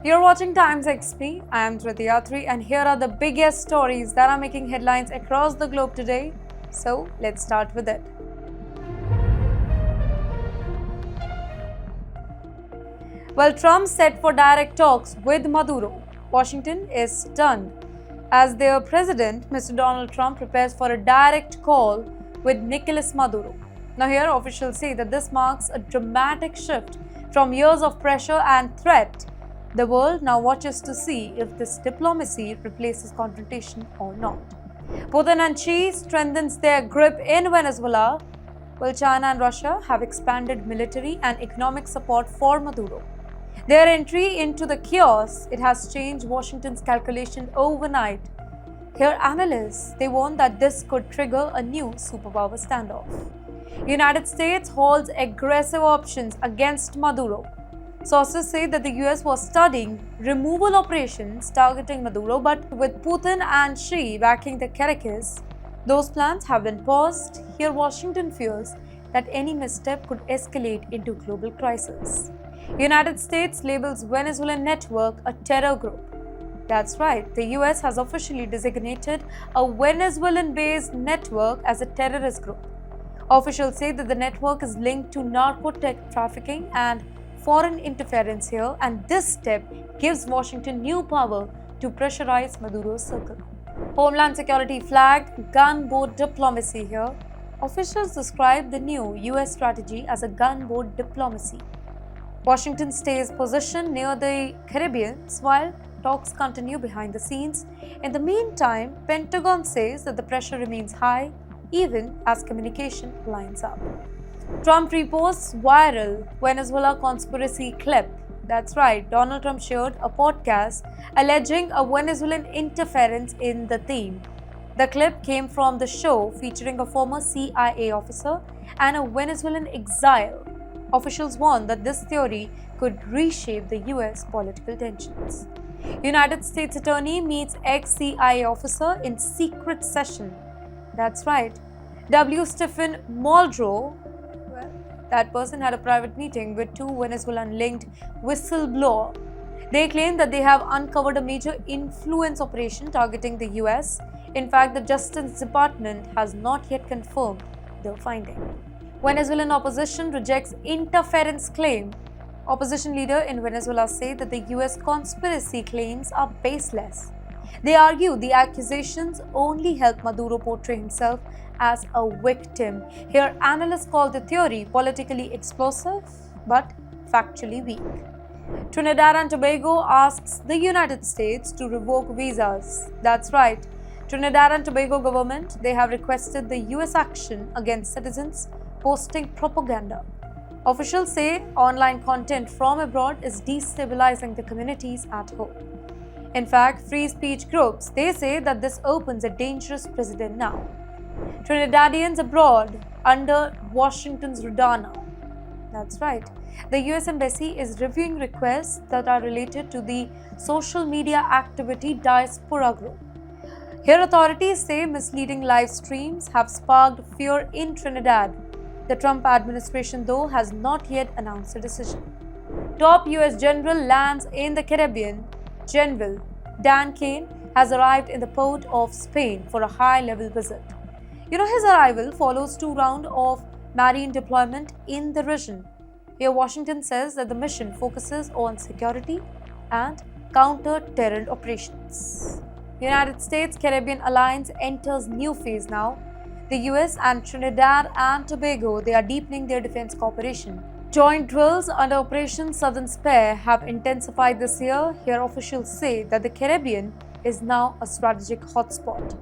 You're watching TimesXP. I am Driti Atri, and here are the biggest stories that are making headlines across the globe today. So let's start with it. Well, Trump set for direct talks with Maduro. Washington is stunned as their president, Mr. Donald Trump, prepares for a direct call with Nicolas Maduro. Now, here officials say that this marks a dramatic shift from years of pressure and threat. The world now watches to see if this diplomacy replaces confrontation or not. Putin and Xi strengthens their grip in Venezuela, while China and Russia have expanded military and economic support for Maduro. Their entry into the chaos, it has changed Washington's calculation overnight. Here analysts, they warn that this could trigger a new superpower standoff. United States holds aggressive options against Maduro. Sources say that the US was studying removal operations targeting Maduro, but with Putin and Xi backing the Caracas, those plans have been paused. Here, Washington fears that any misstep could escalate into global crisis. United States labels Venezuelan network a terror group. That's right, the US has officially designated a Venezuelan-based network as a terrorist group. Officials say that the network is linked to narcotic trafficking and foreign interference here, and this step gives Washington new power to pressurize Maduro's circle. Homeland Security flagged gunboat diplomacy here. Officials describe the new US strategy as a gunboat diplomacy. Washington stays positioned near the Caribbean while talks continue behind the scenes. In the meantime, Pentagon says that the pressure remains high even as communication lines up. Trump reposts viral Venezuela conspiracy clip. That's right, Donald Trump shared a podcast alleging a Venezuelan interference in the theme. The clip came from the show featuring a former CIA officer and a Venezuelan exile. Officials warn that this theory could reshape the US political tensions. United States Attorney meets ex-CIA officer in secret session. That's right. W. Stephen Muldrow, that person had a private meeting with two Venezuelan-linked whistleblowers. They claim that they have uncovered a major influence operation targeting the US. In fact, the Justice Department has not yet confirmed the finding. Venezuelan opposition rejects interference claim. Opposition leader in Venezuela say that the US conspiracy claims are baseless. They argue the accusations only help Maduro portray himself as a victim. Here, analysts call the theory politically explosive but factually weak. Trinidad and Tobago asks the United States to revoke visas. That's right. Trinidad and Tobago government, they have requested the US action against citizens posting propaganda. Officials say online content from abroad is destabilizing the communities at home. In fact, free speech groups, they say that this opens a dangerous precedent now. Trinidadians abroad under Washington's radar now. That's right. The US Embassy is reviewing requests that are related to the social media activity Diaspora Group. Here, authorities say misleading live streams have sparked fear in Trinidad. The Trump administration, though, has not yet announced a decision. Top US general lands in the Caribbean. General Dan Kane has arrived in the port of Spain for a high-level visit. His arrival follows 2 rounds of marine deployment in the region. Here, Washington says that the mission focuses on security and counter-terror operations. United States-Caribbean alliance enters new phase now. The US and Trinidad and Tobago, they are deepening their defense cooperation. Joint drills under Operation Southern Spare have intensified this year. Here, officials say that the Caribbean is now a strategic hotspot.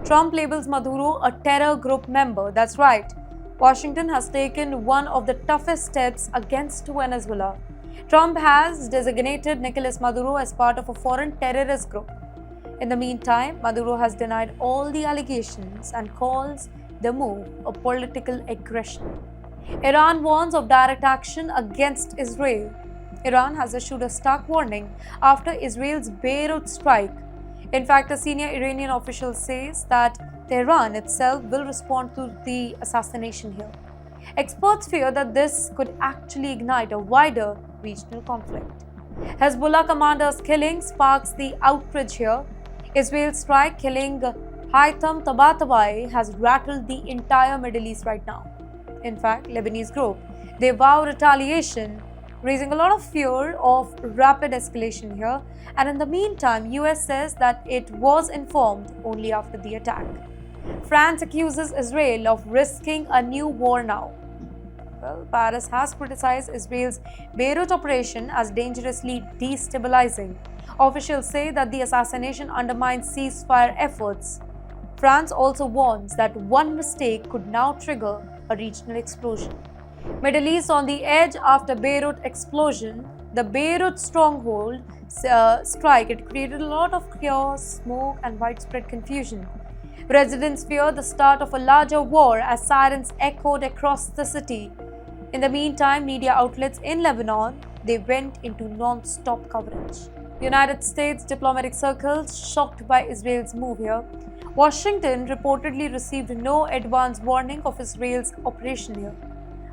Trump labels Maduro a terror group member. That's right. Washington has taken one of the toughest steps against Venezuela. Trump has designated Nicolas Maduro as part of a foreign terrorist group. In the meantime, Maduro has denied all the allegations and calls the move a political aggression. Iran warns of direct action against Israel. Iran has issued a stark warning after Israel's Beirut strike. In fact, a senior Iranian official says that Tehran itself will respond to the assassination here. Experts fear that this could actually ignite a wider regional conflict. Hezbollah commander's killing sparks the outrage here. Israel's strike killing Houthis Tabatabai has rattled the entire Middle East right now. In fact, Lebanese group, they vow retaliation, raising a lot of fear of rapid escalation here. And in the meantime, US says that it was informed only after the attack. France accuses Israel of risking a new war now. Well, Paris has criticized Israel's Beirut operation as dangerously destabilizing. Officials say that the assassination undermines ceasefire efforts. France also warns that one mistake could now trigger a regional explosion. Middle East on the edge after Beirut explosion. The Beirut stronghold strike, it created a lot of chaos, smoke and widespread confusion. Residents fear the start of a larger war as sirens echoed across the city. In the meantime, media outlets in Lebanon, they went into non-stop coverage. United States diplomatic circles shocked by Israel's move here. Washington reportedly received no advance warning of Israel's operation here.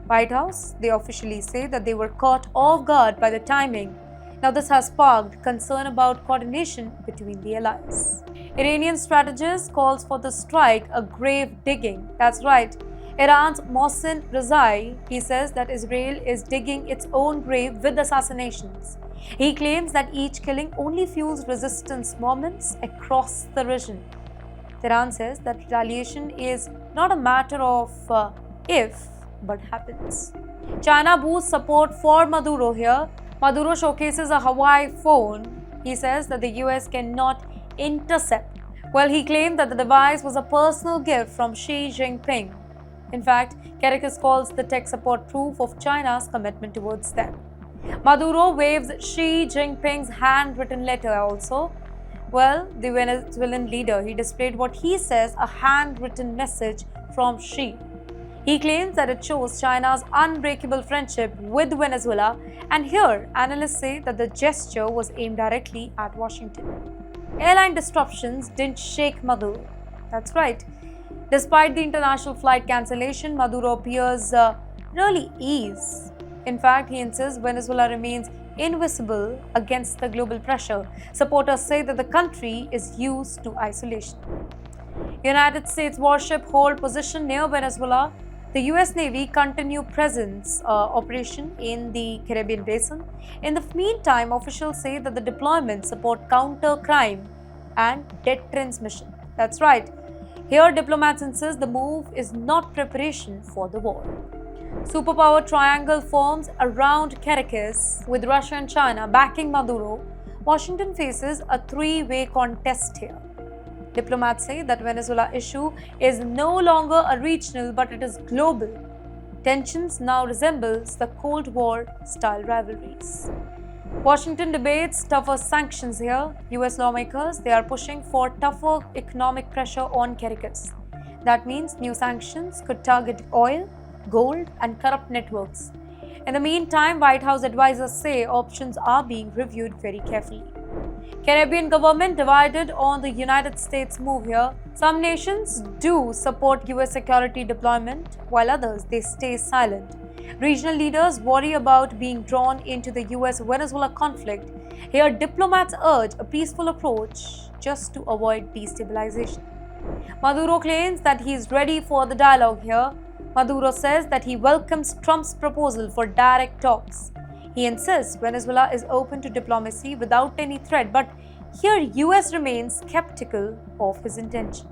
White House, they officially say that they were caught off guard by the timing. Now this has sparked concern about coordination between the allies. Iranian strategist calls for the strike a grave digging. That's right. Iran's Mohsen Rezai, he says that Israel is digging its own grave with assassinations. He claims that each killing only fuels resistance moments across the region. Tehran says that retaliation is not a matter of if, but happens. China boosts support for Maduro here. Maduro showcases a Hawaii phone. He says that the US cannot intercept. Well, he claimed that the device was a personal gift from Xi Jinping. In fact, Caracas calls the tech support proof of China's commitment towards them. Maduro waves Xi Jinping's handwritten letter also. Well, the Venezuelan leader, he displayed what he says a handwritten message from Xi. He claims that it shows China's unbreakable friendship with Venezuela, and here analysts say that the gesture was aimed directly at Washington. Airline disruptions didn't shake Maduro. That's right. Despite the international flight cancellation, Maduro appears really ease. In fact, he insists Venezuela remains invisible against the global pressure. Supporters say that the country is used to isolation. United States warship hold position near Venezuela. The US Navy continue presence operation in the Caribbean basin. In the meantime, officials say that the deployment support counter crime and debt transmission. That's right. Here, diplomats insist the move is not preparation for the war. Superpower triangle forms around Caracas with Russia and China backing Maduro. Washington faces a three-way contest here. Diplomats say that Venezuela issue is no longer a regional but it is global. Tensions now resembles the Cold War style rivalries. Washington debates tougher sanctions here. US lawmakers, they are pushing for tougher economic pressure on Caracas. That means new sanctions could target oil, gold and corrupt networks. In the meantime, White House advisors say options are being reviewed very carefully. Caribbean government divided on the United States move here. Some nations do support US security deployment, while others they stay silent. Regional leaders worry about being drawn into the US-Venezuela conflict. Here, diplomats urge a peaceful approach just to avoid destabilization. Maduro claims that he is ready for the dialogue here. Maduro says that he welcomes Trump's proposal for direct talks. He insists Venezuela is open to diplomacy without any threat, but here US remains skeptical of his intention.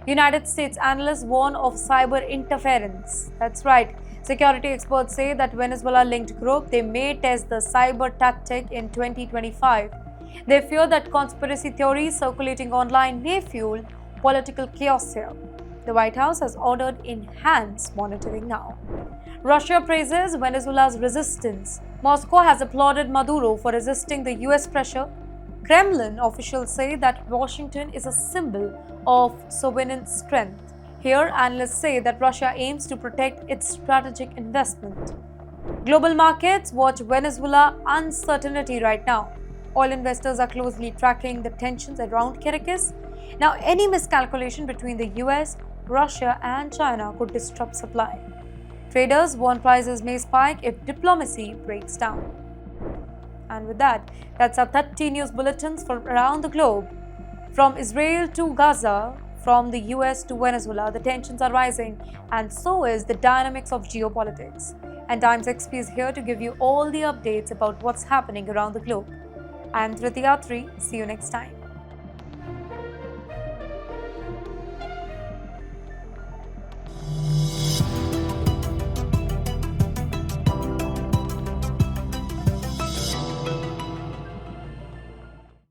United States analysts warn of cyber interference. That's right. Security experts say that Venezuela-linked group, they may test the cyber tactic in 2025. They fear that conspiracy theories circulating online may fuel political chaos here. The White House has ordered enhanced monitoring now. Russia praises Venezuela's resistance. Moscow has applauded Maduro for resisting the US pressure. Kremlin officials say that Washington is a symbol of sovereign strength. Here, analysts say that Russia aims to protect its strategic investment. Global markets watch Venezuela uncertainty right now. Oil investors are closely tracking the tensions around Caracas. Now, any miscalculation between the US, Russia and China could disrupt supply. Traders warn prices may spike if diplomacy breaks down. And with that, that's our 30 news bulletins from around the globe. From Israel to Gaza, from the US to Venezuela, the tensions are rising, and so is the dynamics of geopolitics. And TimesXP is here to give you all the updates about what's happening around the globe. I am Driti Atri. See you next time.